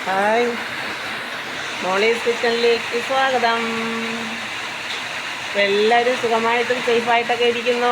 Hi, Molly's കിച്ചണിലേക്ക് സ്വാഗതം. എല്ലാവരും സുഖമായിട്ടും സേഫായിട്ടൊക്കെ ഇരിക്കുന്നു.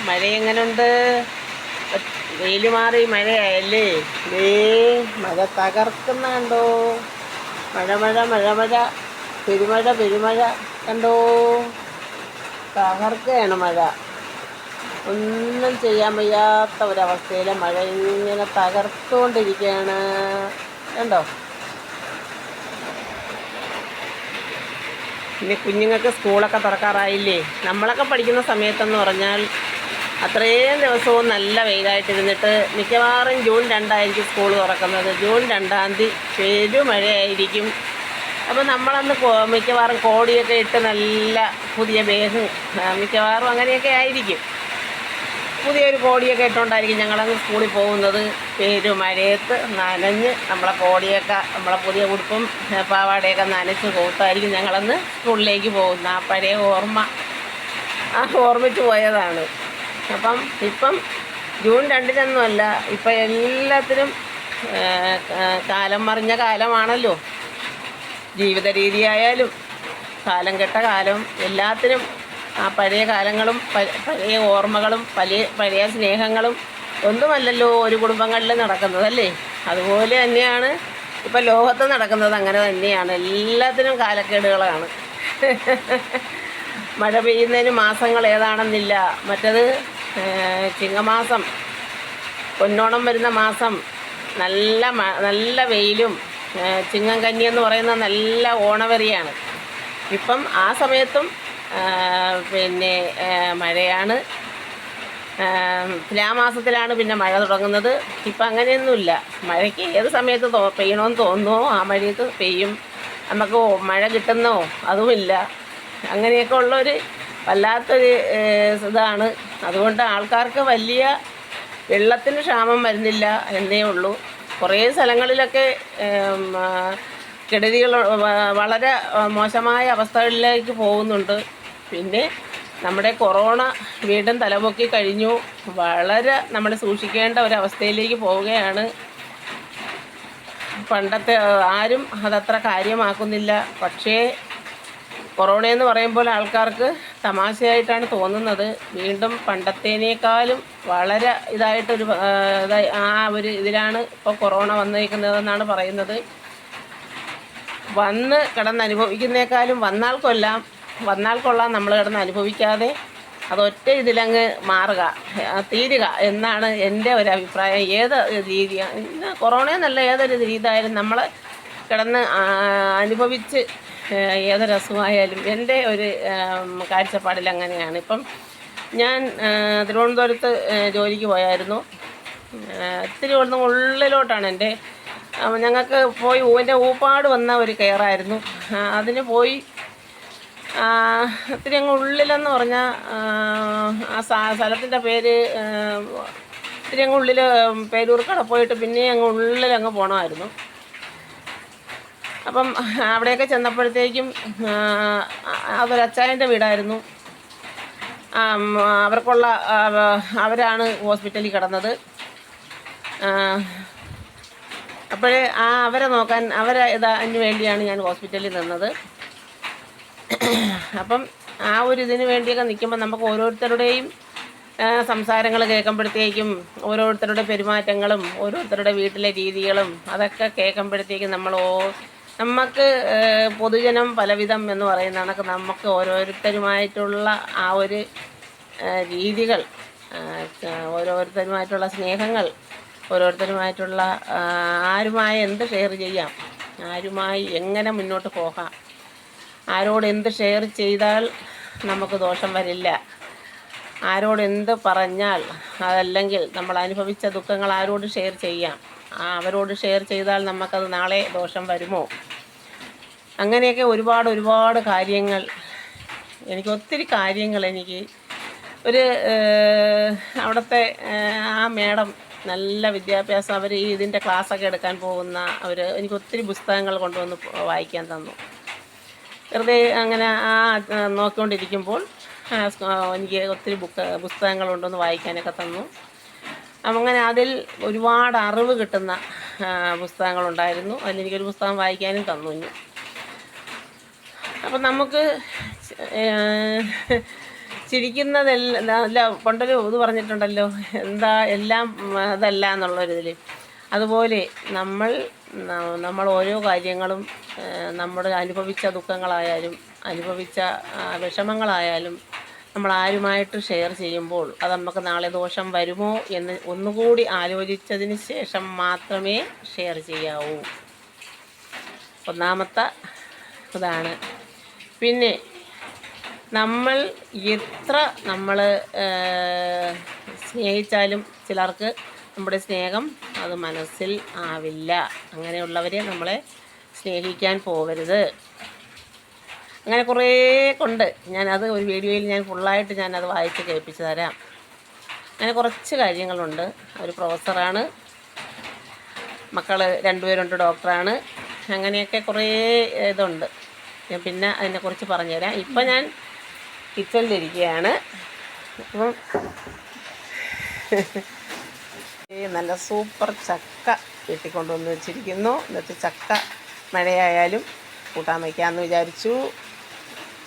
മഴ എങ്ങനെയുണ്ട്? വെയിൽ മാറി മഴയായല്ലേ? മഴ തകർക്കുന്ന കണ്ടോ? മഴ മഴ മഴ മഴ പെരുമഴ പെരുമഴ കണ്ടോ? തകർക്കുകയാണ് മഴ. ഒന്നും ചെയ്യാൻ വയ്യാത്ത ഒരവസ്ഥയിൽ മഴ ഇങ്ങനെ തകർത്തുകൊണ്ടിരിക്കുകയാണ്. കണ്ടോ? ഇനി കുഞ്ഞുങ്ങൾക്ക് സ്കൂളൊക്കെ തുറക്കാറായില്ലേ? നമ്മളൊക്കെ പഠിക്കുന്ന സമയത്തെന്ന് പറഞ്ഞാൽ അത്രയും ദിവസവും നല്ല വെയിലായിട്ടിരുന്നിട്ട് മിക്കവാറും ജൂൺ 2 സ്കൂൾ തുറക്കുന്നത്. ജൂൺ 2 പെരുമഴയായിരിക്കും. അപ്പോൾ നമ്മളന്ന് മിക്കവാറും കോടിയൊക്കെ ഇട്ട് നല്ല പുതിയ ബാഗ്, മിക്കവാറും അങ്ങനെയൊക്കെ ആയിരിക്കും. പുതിയൊരു കോടിയൊക്കെ ഇട്ടുകൊണ്ടായിരിക്കും ഞങ്ങളങ്ങ് സ്കൂളിൽ പോകുന്നത്. പെരുമഴയത്ത് നനഞ്ഞ് നമ്മളെ കോടിയൊക്കെ, നമ്മളെ പുതിയ ഉടുപ്പും പാവാടയൊക്കെ നനച്ച് കൊടുത്തായിരിക്കും ഞങ്ങളന്ന് സ്കൂളിലേക്ക് പോകുന്നത്. ആ പഴയ ഓർമ്മിച്ച് പോയതാണ്. ഇപ്പം ജൂൺ 2 ഇപ്പം എല്ലാത്തിനും കാലം മറിഞ്ഞ കാലമാണല്ലോ. ജീവിത രീതിയായാലും കാലം കെട്ട കാലം, എല്ലാത്തിനും ആ പഴയ കാലങ്ങളും പഴയ ഓർമ്മകളും പഴയ സ്നേഹങ്ങളും ഒന്നുമല്ലല്ലോ ഒരു കുടുംബങ്ങളിൽ നടക്കുന്നതല്ലേ. അതുപോലെ തന്നെയാണ് ഇപ്പം ലോകത്ത് നടക്കുന്നത്. അങ്ങനെ തന്നെയാണ്, എല്ലാത്തിനും കാലക്കേടുകളാണ്. മഴ പെയ്യുന്നതിന് മാസങ്ങൾ ഏതാണെന്നില്ല. മറ്റത് ചിങ്ങമാസം, പൊന്നോണം വരുന്ന മാസം, നല്ല വെയിലും ചിങ്ങം കന്നി എന്ന് പറയുന്ന നല്ല ഓണവെറിയാണ്. ഇപ്പം ആ സമയത്തും പിന്നെ മഴയാണ്. തുലാമാസത്തിലാണ് പിന്നെ മഴ തുടങ്ങുന്നത്. ഇപ്പം അങ്ങനെയൊന്നുമില്ല. മഴയ്ക്ക് ഏത് സമയത്ത് പെയ്യണമെന്ന് തോന്നുമോ ആ മഴയത്ത് പെയ്യും. നമുക്ക് മഴ കിട്ടുന്നോ അതുമില്ല. അങ്ങനെയൊക്കെ ഉള്ളൊരു വല്ലാത്തൊരു ഇതാണ്. അതുകൊണ്ട് ആൾക്കാർക്ക് വലിയ വെള്ളത്തിന് ക്ഷാമം വരുന്നില്ല എന്നേ ഉള്ളൂ. കുറേ സ്ഥലങ്ങളിലൊക്കെ കെടുതികൾ, വളരെ മോശമായ അവസ്ഥകളിലേക്ക് പോകുന്നുണ്ട്. പിന്നെ നമ്മുടെ കൊറോണ വീണ്ടും തലപൊക്കി കഴിഞ്ഞു. വളരെ നമ്മൾ സൂക്ഷിക്കേണ്ട ഒരവസ്ഥയിലേക്ക് പോവുകയാണ്. പണ്ടത്തെ ആരും അതത്ര കാര്യമാക്കുന്നില്ല. പക്ഷേ കൊറോണയെന്ന് പറയുമ്പോൾ ആൾക്കാർക്ക് തമാശയായിട്ടാണ് തോന്നുന്നത്. വീണ്ടും പണ്ടത്തേനേക്കാളും വളരെ ഇതായിട്ടൊരു ഇതിലാണ് ഇപ്പോൾ കൊറോണ വന്നിരിക്കുന്നതെന്നാണ് പറയുന്നത്. വന്ന് കിടന്നനുഭവിക്കുന്നേക്കാളും വന്നാൽ കൊള്ളാം നമ്മൾ കിടന്ന് അനുഭവിക്കാതെ അതൊറ്റ ഇതിലങ്ങ് തീരുക എന്നാണ് എൻ്റെ ഒരു അഭിപ്രായം. ഏത് രീതിയാണ് കൊറോണയെന്നല്ല, ഏതൊരു രീതിയായാലും നമ്മൾ കിടന്ന് അനുഭവിച്ച് ഏതൊരു അസുഖമായാലും എൻ്റെ ഒരു കാഴ്ചപ്പാടിൽ അങ്ങനെയാണ്. ഇപ്പം ഞാൻ തിരുവനന്തപുരത്ത് ജോലിക്ക് പോയായിരുന്നു. ഇത്തിരി ഉള്ളിലോട്ടാണ് ഞങ്ങൾക്ക് പോയി എൻ്റെ ഊപ്പാട് വന്ന ഒരു കെയറായിരുന്നു. അതിന് പോയി ഇത്തിരി അങ്ങ് ഉള്ളിലെന്ന് പറഞ്ഞാൽ ആ സ്ഥലത്തിൻ്റെ പേര് ഇത്തിരി അങ്ങ് ഉള്ളിൽ പേരൂർക്കട പോയിട്ട് പിന്നെ അങ്ങ് ഉള്ളിലങ്ങ് പോകണമായിരുന്നു. അപ്പം അവിടെയൊക്കെ ചെന്നപ്പോഴത്തേക്കും അതൊരച്ചായൻ്റെ വീടായിരുന്നു. അവരാണ് ഹോസ്പിറ്റലിൽ കിടന്നത്. അപ്പോഴേ അതിന് വേണ്ടിയാണ് ഞാൻ ഹോസ്പിറ്റലിൽ നിന്നത്. അപ്പം ആ ഒരു ഇതിന് വേണ്ടിയൊക്കെ നിൽക്കുമ്പോൾ നമുക്ക് ഓരോരുത്തരുടെയും സംസാരങ്ങൾ കേൾക്കുമ്പോഴത്തേക്കും, ഓരോരുത്തരുടെ പെരുമാറ്റങ്ങളും ഓരോരുത്തരുടെ വീട്ടിലെ രീതികളും അതൊക്കെ കേൾക്കുമ്പോഴത്തേക്കും നമുക്ക് പൊതുജനം പലവിധം എന്ന് പറയുന്ന കണക്ക് നമുക്ക് ഓരോരുത്തരുമായിട്ടുള്ള ആ ഒരു രീതികൾ, ഓരോരുത്തരുമായിട്ടുള്ള സ്നേഹങ്ങൾ, ഓരോരുത്തരുമായിട്ടുള്ള ആരുമായി എന്ത് ഷെയർ ചെയ്യാം, ആരുമായി എങ്ങനെ മുന്നോട്ട് പോകാം, ആരോട് എന്ത് ഷെയർ ചെയ്താൽ നമുക്ക് ദോഷം വരില്ല, ആരോട് എന്ത് പറഞ്ഞാൽ അതല്ലെങ്കിൽ നമ്മൾ അനുഭവിച്ച ദുഃഖങ്ങൾ ആരോട് ഷെയർ ചെയ്യാം, അവരോട് ഷെയർ ചെയ്താൽ നമുക്കത് നാളെ ദോഷം വരുമോ, അങ്ങനെയൊക്കെ ഒരുപാട് കാര്യങ്ങൾ, ഒത്തിരി കാര്യങ്ങൾ ഒരു അവിടുത്തെ ആ മേഡം നല്ല വിദ്യാഭ്യാസം, അവർ ഇതിൻ്റെ ക്ലാസ്സൊക്കെ എടുക്കാൻ പോകുന്ന എനിക്ക് ഒത്തിരി പുസ്തകങ്ങൾ കൊണ്ടുവന്ന് വായിക്കാൻ തന്നു. വെറുതെ അങ്ങനെ നോക്കിക്കൊണ്ടിരിക്കുമ്പോൾ എനിക്ക് ഒത്തിരി പുസ്തകങ്ങൾ കൊണ്ടുവന്ന് വായിക്കാനൊക്കെ തന്നു. അങ്ങനെ അതിൽ ഒരുപാട് അറിവ് കിട്ടുന്ന പുസ്തകങ്ങളുണ്ടായിരുന്നു. അതിലെനിക്കൊരു പുസ്തകം വായിക്കാനും തന്നു. അപ്പം നമുക്ക് ചിരിക്കുന്നതെല്ലാം അല്ല, പണ്ടൊരു ഇത് പറഞ്ഞിട്ടുണ്ടല്ലോ, എന്താ എല്ലാം അതല്ല എന്നുള്ളൊരിതിൽ. അതുപോലെ നമ്മൾ ഓരോ കാര്യങ്ങളും നമ്മുടെ അനുഭവിച്ച ദുഃഖങ്ങളായാലും അനുഭവിച്ച വിഷമങ്ങളായാലും നമ്മൾ ആരുമായിട്ട് ഷെയർ ചെയ്യുമ്പോൾ അത് നമുക്ക് നാളെ ദോഷം വരുമോ എന്ന് ഒന്നുകൂടി ആലോചിച്ചതിന് ശേഷം മാത്രമേ ഷെയർ ചെയ്യാവൂ. ഒന്നാമത്തെ ഇതാണ്. പിന്നെ നമ്മൾ എത്ര സ്നേഹിച്ചാലും ചിലർക്ക് നമ്മുടെ സ്നേഹം അത് മനസ്സിൽ ആവില്ല. അങ്ങനെയുള്ളവരെ നമ്മളെ സ്നേഹിക്കാൻ പോകരുത്. അങ്ങനെ കുറേ കൊണ്ട് ഞാനത് ഒരു വീഡിയോയിൽ ഞാൻ ഫുള്ളായിട്ട് ഞാനത് വായിച്ച് കേൾപ്പിച്ച് തരാം. അങ്ങനെ കുറച്ച് കാര്യങ്ങളുണ്ട്. ഒരു പ്രൊഫസറാണ്, മക്കൾ 2 പേരുണ്ട്, ഡോക്ടറാണ്. അങ്ങനെയൊക്കെ കുറേ ഇതുണ്ട്. ഞാൻ പിന്നെ അതിനെക്കുറിച്ച് പറഞ്ഞുതരാം. ഇപ്പം ഞാൻ കിച്ചണിലിരിക്കുകയാണ്. അപ്പം നല്ല സൂപ്പർ ചക്ക വെട്ടിക്കൊണ്ടുവന്ന് വെച്ചിരിക്കുന്നു. ഇന്നത്തെ ചക്ക മഴയായാലും കൂട്ടാൻ വയ്ക്കാമെന്ന് വിചാരിച്ചു.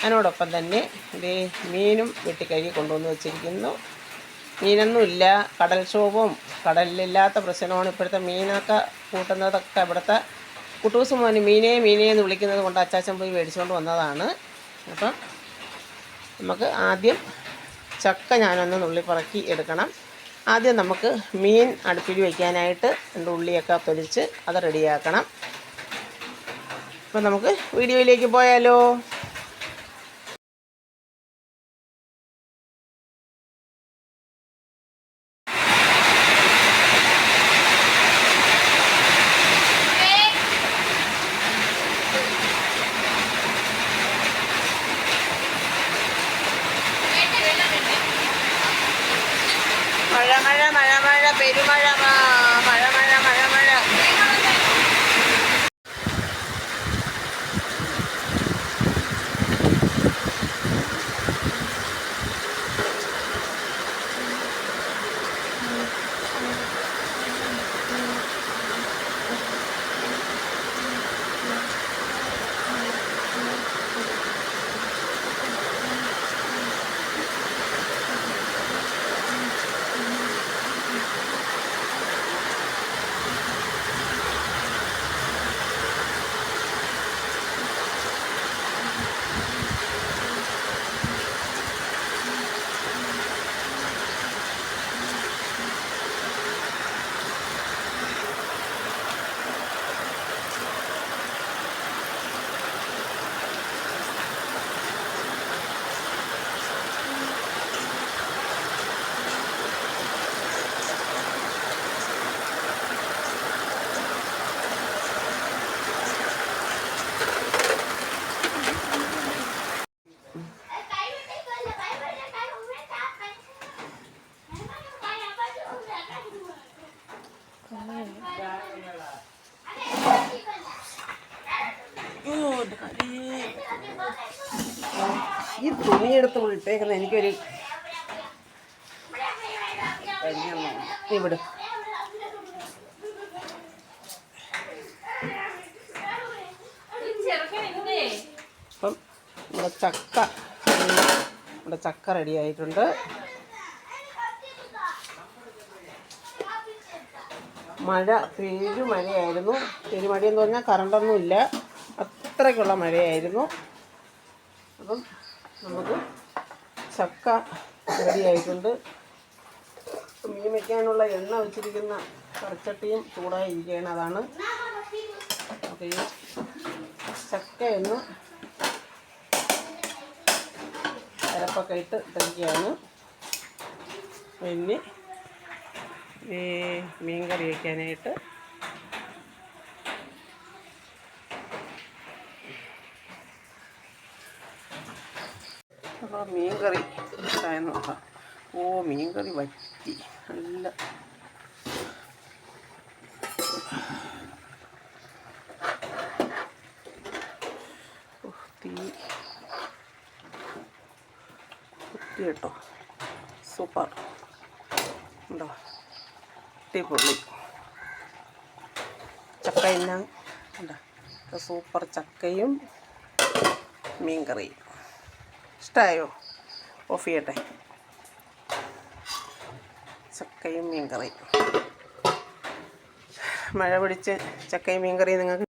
അതിനോടൊപ്പം തന്നെ ഇതേ മീനും വെട്ടിക്കഴുകി കൊണ്ടുവന്ന് വെച്ചിരിക്കുന്നു. മീനൊന്നുമില്ല, കടൽക്ഷോഭവും കടലിലില്ലാത്ത പ്രശ്നമാണ്. ഇപ്പോഴത്തെ മീനൊക്കെ കൂട്ടുന്നതൊക്കെ ഇവിടുത്തെ കുട്ടൂസ് മോന് മീനേ എന്ന് വിളിക്കുന്നത് കൊണ്ട് അച്ചാച്ചൻ പോയി മേടിച്ചുകൊണ്ട് വന്നതാണ്. അപ്പം നമുക്ക് ആദ്യം ചക്ക ഞാനൊന്ന് നുള്ളിപ്പറക്കി എടുക്കണം. ആദ്യം നമുക്ക് മീൻ അടുപ്പിൽ വയ്ക്കാനായിട്ട് 2 ഉള്ളിയൊക്കെ തൊലിച്ച് അത് റെഡിയാക്കണം. അപ്പം നമുക്ക് വീഡിയോയിലേക്ക് പോയാലോ. മഴ പെരുമഴ, മഴ. ഈ തുണിയെടുത്ത് വിട്ടേക്കുന്ന എനിക്കൊരു ഇവിടെ അപ്പം നമ്മുടെ ചക്ക റെഡി ആയിട്ടുണ്ട്. മഴ പെരുമഴയായിരുന്നു. പെരുമഴയെന്ന് പറഞ്ഞാൽ കറണ്ടൊന്നും ഇല്ല, അത്രയ്ക്കുള്ള മഴയായിരുന്നു. അപ്പം നമുക്ക് ചക്ക റെഡി ആയിട്ടുണ്ട്. മീൻ വയ്ക്കാനുള്ള എണ്ണ വെച്ചിരിക്കുന്ന കറിച്ചട്ടിയും ചൂടായിരിക്കുകയാണ്. അതാണ് അപ്പോൾ ഈ ചക്കയൊന്ന് അരപ്പൊക്കെ ഇട്ട് ഇട്ടിരിക്കുകയാണ്. പിന്നെ മീൻ കറി വയ്ക്കാനായിട്ട് അപ്പോൾ മീൻ കറി ഇട്ടായി നോക്കാം. മീൻ കറി വറ്റി നല്ല തീ കുത്തി കേട്ടോ, സൂപ്പർ ഉണ്ടോ, അടിപൊളി. ചക്ക തിന്നാൻ. കണ്ടോ, സൂപ്പർ ചക്കയും മീൻകറിയും. ഇഷ്ടമായോ? ഓഫ് ചെയ്യട്ടെ. ചക്കയും മീൻകറിയും, മഴ പിടിച്ച് ചക്കയും മീൻകറിയും നിങ്ങൾക്ക്